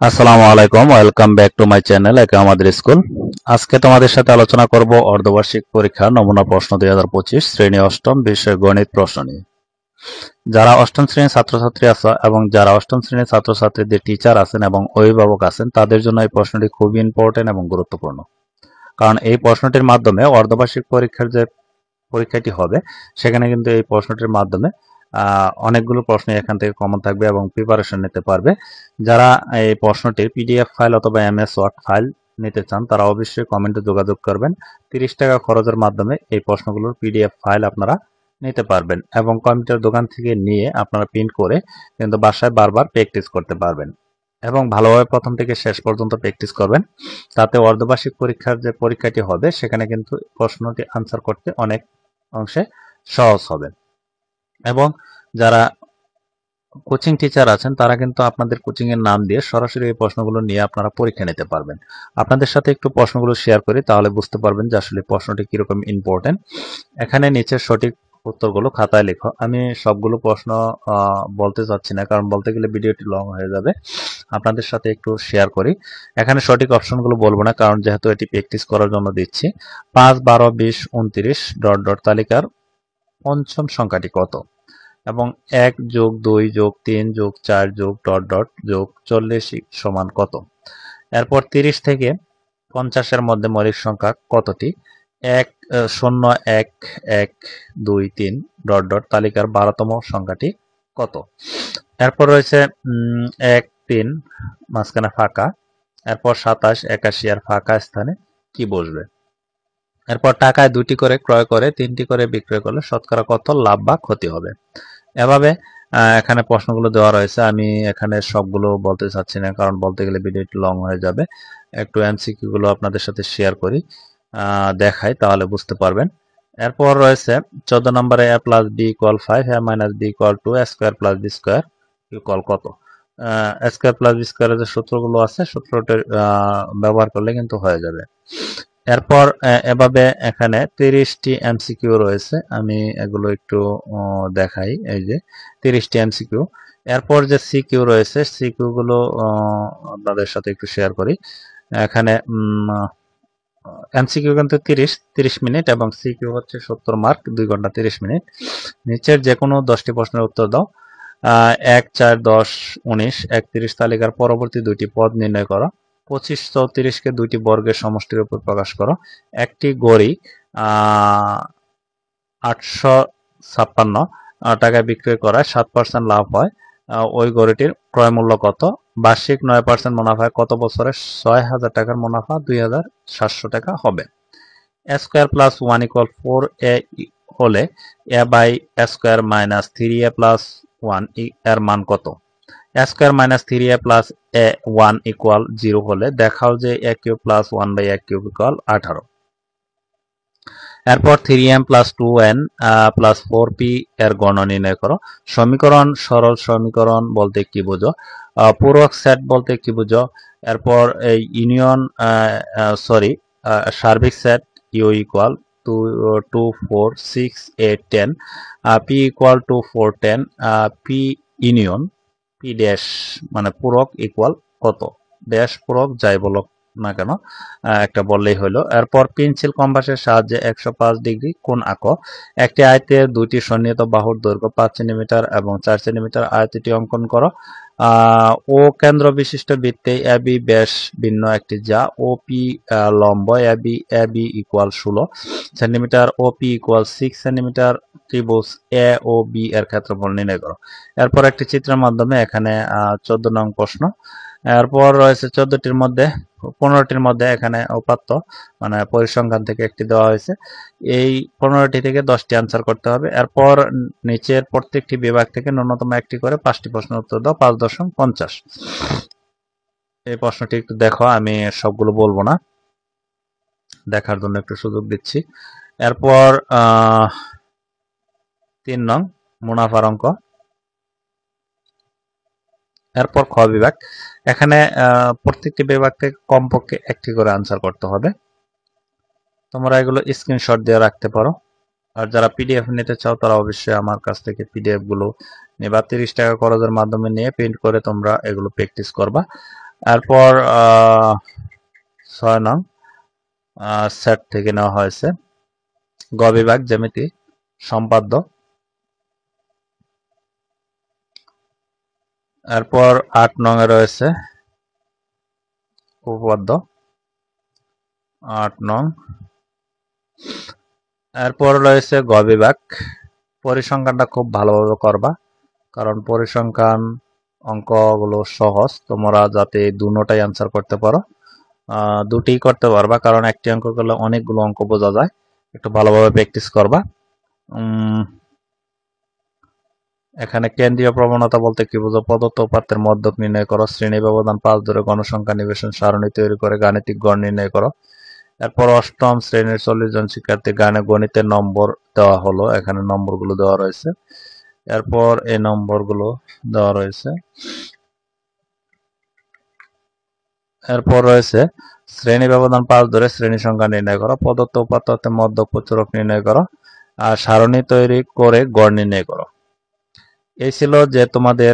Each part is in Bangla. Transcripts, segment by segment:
আসসালামু আলাইকুম, welcome back to my channel একে আমাদের স্কুল। আজকে তোমাদের সাথে আলোচনা করব অর্ধবার্ষিক পরীক্ষার নমুনা প্রশ্ন 2025 শ্রেণী অষ্টম বিষয় গণিত প্রশ্ন নিয়ে। যারা অষ্টম শ্রেণীর ছাত্রছাত্রী আছে এবং যারা অষ্টম শ্রেণীর ছাত্রছাত্রীদের টিচার আছেন এবং অভিভাবক আছেন তাদের জন্য এই প্রশ্নটি খুবই ইম্পর্টেন্ট এবং গুরুত্বপূর্ণ। কারণ এই প্রশ্নটির মাধ্যমে অর্ধবার্ষিক পরীক্ষার যে পরীক্ষাটি হবে সেখানে কিন্তু এই প্রশ্নটির মাধ্যমে অনেকগুলো প্রশ্ন এখান থেকে কমন থাকবে এবং প্রিপারেশন নিতে পারবে। যারা এই প্রশ্নটির পিডিএফ ফাইল অথবা এমএস ওয়ার্ড ফাইল নিতে চান তারা অবশ্যই কমেন্টে যোগাযোগ করবেন। 30 টাকা খরচের মাধ্যমে এই প্রশ্নগুলোর পিডিএফ ফাইল আপনারা নিতে পারবেন এবং কম্পিউটার দোকান থেকে নিয়ে আপনারা প্রিন্ট করে কিন্তু বাসায় বারবার প্র্যাকটিস করতে পারবেন এবং ভালোভাবে প্রথম থেকে শেষ পর্যন্ত প্র্যাকটিস করবেন। তাতে অর্ধবার্ষিক পরীক্ষার যে পরীক্ষাটি হবে সেখানে কিন্তু প্রশ্নটি আনসার করতে অনেক অংশে সহজ হবে। এবং যারা কোচিং টিচার আছেন তারা কিন্তু আপনাদের কোচিং এর নাম দিয়ে সরাসরি এই প্রশ্নগুলো নিয়ে আপনারা পরীক্ষা নিতে পারবেন। আপনাদের সাথে একটু প্রশ্নগুলো শেয়ার করি, তাহলে বুঝতে পারবেন যে আসলে প্রশ্নটি কিরকম ইম্পর্টেন্ট। এখানে নিচে সঠিক উত্তরগুলো খাতায় লেখো। আমি সবগুলো প্রশ্ন বলতে চাচ্ছি না, কারণ বলতে গেলে ভিডিওটি লং হয়ে যাবে। আপনাদের সাথে একটু শেয়ার করি। এখানে সঠিক অপশনগুলো বলবো না, কারণ যেহেতু এটি প্র্যাকটিস করার জন্য দিচ্ছি। 5, 12, 20, 29 ডট ডট তালিকার পঞ্চম সংখ্যাটি কত? এবং 1 যোগ 2 যোগ 3 যোগ 4 যোগ ডট ডট যোগ 40 সমান কত? এরপর 30 থেকে 50 এর মধ্যে মৌলিক সংখ্যা কতটি? 1, 0, 1, 1, 2, 3 ডট ডট তালিকার 12তম সংখ্যাটি কত? এরপর রয়েছে 1, 3 মাঝখানে ফাঁকা। এরপর 27, 81 আর ফাঁকা স্থানে কি বসবে? এরপর টাকায় 2টি করে ক্রয় করে 3টি করে বিক্রয় করলে শতকরা কত লাভ বা ক্ষতি হবে? এভাবে এখানে প্রশ্নগুলো দেওয়া রয়েছে। আমি এখানে সবগুলো বলতে চাচ্ছি না, কারণ বলতে গেলে ভিডিওটি লং হয়ে যাবে। একটু এমসিকিউ গুলো আপনাদের সাথে শেয়ার করি, দেখাই, তাহলে বুঝতে পারবেন। এরপর রয়েছে 14 নম্বরে a plus b equal 5, a minus b equal 2, a square plus b square equal কত? a স্কোয়ার প্লাস বি স্কোয়ারের যে সূত্রগুলো আছে সূত্রটি ব্যবহার করলে কিন্তু হয়ে যাবে। এরপর এভাবে এখানে 30টি এমসিকিউ রয়েছে। আমি এগুলো একটু দেখাই। এই যে 30টি এমসিকিউ। এরপর যে সিকিউ রয়েছে সিকিউ গুলো আপনাদের সাথে একটু শেয়ার করি। এখানে এমসিকিউ কিন্তু 30 মিনিট এবং সিকিউ হচ্ছে 70 মার্ক, 2 ঘন্টা 30 মিনিট। নিচের যে কোনো 10টি প্রশ্নের উত্তর দাও। 1, 4, 10, 19, 31 তালিকার পরবর্তী দুইটি পদ নির্ণয় করো। 25, 34 কে দুইটি বর্গের সমষ্টির উপর প্রকাশ করো। একটি গড়ি 856 টাকায় বিক্রয় করায় 7% লাভ হয়। ওই গড়িটির ক্রয় মূল্য কত? বার্ষিক 9% মুনাফায় কত বছরে 6,000 টাকার মুনাফা 2,700 টাকা হবে? a square plus 1 equal 4a হলে a by a square minus 3a plus 1 এর মান কত? a square minus 3a plus a 1 equal 0 হলে দেখাও যে a cube plus 1 by a cube equal 18। এরপর 3m plus 2n plus 4p এর গড় নির্ণয় করো। সমীকরণ সরল সমীকরণ বলতে কি বোঝো? পূরক সেট বলতে কি বোঝো? এরপর এই ইউনিয়ন সার্বিক set U equal 2, 4, 6, 8, 10, p equal 2, 4, 10, p union p dash মানে পূরক ইকুয়াল কত? ড্যাশ পূরক যাই বলো না কেন একটা বললেই হলো। এরপর পেন্সিল কম্পাসের সাহায্যে 105 ডিগ্রি কোণ আঁকো। একটি আয়তের দুইটি সন্নিহিত বাহুর দৈর্ঘ্য 5 সেন্টিমিটার এবং 4 সেন্টিমিটার। আয়তটি অঙ্কন করো। ও কেন্দ্র বিশিষ্ট বৃত্তে এবি ব্যাস ভিন্ন একটি যা ও পি লম্ব AB equal 16 centimetre, O P equal 6 centimetre. ত্রিভুজ এ ও বি এর ক্ষেত্রফল নির্ণয় করো। এরপর একটি চিত্রের মাধ্যমে এখানে 14 নং প্রশ্ন। এরপর রয়েছে 14টির মধ্যে 15টির মধ্যে এখানে উপাত্ত মানে পরিসংখ্যান থেকে একটি দেওয়া হয়েছে। এই 15টি থেকে 10টি আনসার করতে হবে। এরপর নিচের প্রত্যেকটি বিভাগ থেকে ন্যূনতম একটি করে 5টি প্রশ্নের উত্তর দাও। 5.50। এই প্রশ্নটি একটু দেখো, আমি সবগুলো বলবো না, দেখার জন্য একটু সুযোগ দিচ্ছি। এরপর 3 নং মুনাফার অঙ্ক। এরপর খ বিভাগ। এখানে প্রত্যেকটি বিভাগ থেকে কমপক্ষে একটি করে আনসার করতে হবে। তোমরা এগুলো স্ক্রিনশট দিয়ে রাখতে পারো। আর যারা পিডিএফ নিতে চাও তারা অবশ্যই আমার কাছ থেকে পিডিএফ গুলো নেবা। 30 টাকা খরচের মাধ্যমে নিয়ে প্রিন্ট করে তোমরা এগুলো প্র্যাকটিস করবা। এরপর 6 নং সেট থেকে নেওয়া হয়েছে গ বিভাগ জ্যামিতি সম্পাদ্য। এরপর 8 নং এ রয়েছে উপপাদ্য 8 নং। এরপর রয়েছে গ বিভাগ পরিসংখ্যানটা খুব ভালোভাবে করবা, কারণ পরিসংখ্যান অঙ্কগুলো সহজ, তোমরা যাতে দুটোটাই অ্যান্সার করতে পারো। দুটি করতে পারবা, কারণ একটি অঙ্ক করলে অনেকগুলো অঙ্ক বোঝা যায়। একটু ভালোভাবে প্র্যাকটিস করবা। এখানে কেন্দ্রীয় প্রবণতা বলতে কি বুঝো? প্রদত্ত উপাত্তের মধ্যক নির্ণয় করো, শ্রেণী ব্যবধান 5 ধরে গণসংখ্যা নিবেশন সারণী তৈরি করে গাণিতিক গড় নির্ণয় করো। এরপর অষ্টম শ্রেণীর 40 জন শিক্ষার্থী গণিতের নম্বর দেওয়া হলো, এখানে নম্বরগুলো দেওয়া রয়েছে। এরপর এই নম্বরগুলো দেওয়া রয়েছে। এরপর রয়েছে শ্রেণী ব্যবধান 5 ধরে শ্রেণী সংখ্যা নির্ণয় করো, প্রদত্ত উপাত্তের মধ্যক প্রচুরক নির্ণয় করো, আর সারণী তৈরি করে গড় নির্ণয় করো। এই ছিল যে তোমাদের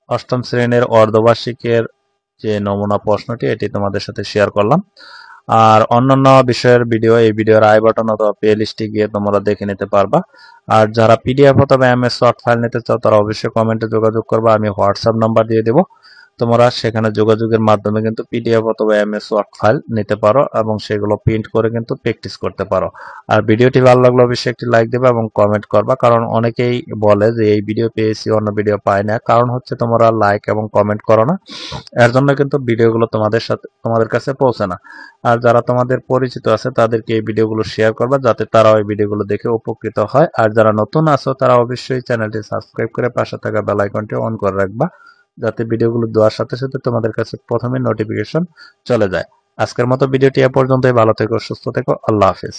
অষ্টম শ্রেণীর অর্ধবার্ষিকের যে নমুনা প্রশ্নটি, এটি তোমাদের সাথে শেয়ার করলাম। আর অন্যান্য বিষয়ের ভিডিও এই ভিডিওর আই বাটন অথবা প্লে লিস্টে গিয়ে তোমরা দেখে নিতে পারবা। আর যারা পিডিএফ অথবা এমএস ওয়ার্ড ফাইল নিতে চাও তারা অবশ্যই কমেন্টে যোগাযোগ করবা, আমি হোয়াটসঅ্যাপ নাম্বার দিয়ে দেবো। তোমরা সেখানে যোগাযোগের মাধ্যমে কিন্তু পিডিএফ অথবা এমএস ওয়ার্ড ফাইল নিতে পারো এবং সেগুলো প্রিন্ট করে কিন্তু প্র্যাকটিস করতে পারো। আর ভিডিওটি ভালো লাগলে অবশ্যই একটি লাইক দেবে এবং কমেন্ট করবা, কারণ অনেকেই বলে যে এই ভিডিও পেয়েছি অন্য ভিডিও পাই না, কারণ হচ্ছে তোমরা লাইক এবং কমেন্ট করো না, এর জন্য কিন্তু ভিডিওগুলো তোমাদের কাছে পৌঁছে না। আর যারা তোমাদের পরিচিত আছে তাদেরকে এই ভিডিওগুলো শেয়ার করবা, যাতে তারা ওই ভিডিওগুলো দেখে উপকৃত হয়। আর যারা নতুন আছো তারা অবশ্যই চ্যানেলটি সাবস্ক্রাইব করে পাশে থাকা বেল আইকনটি অন করে রাখবা, যাতে ভিডিওগুলো দেওয়ার সাথে সাথে তোমাদের কাছে প্রথমে নোটিফিকেশন চলে যায়। আজকের মতো ভিডিওটি এ পর্যন্তই। ভালো থেকো, সুস্থ থেকো, আল্লাহ হাফেজ।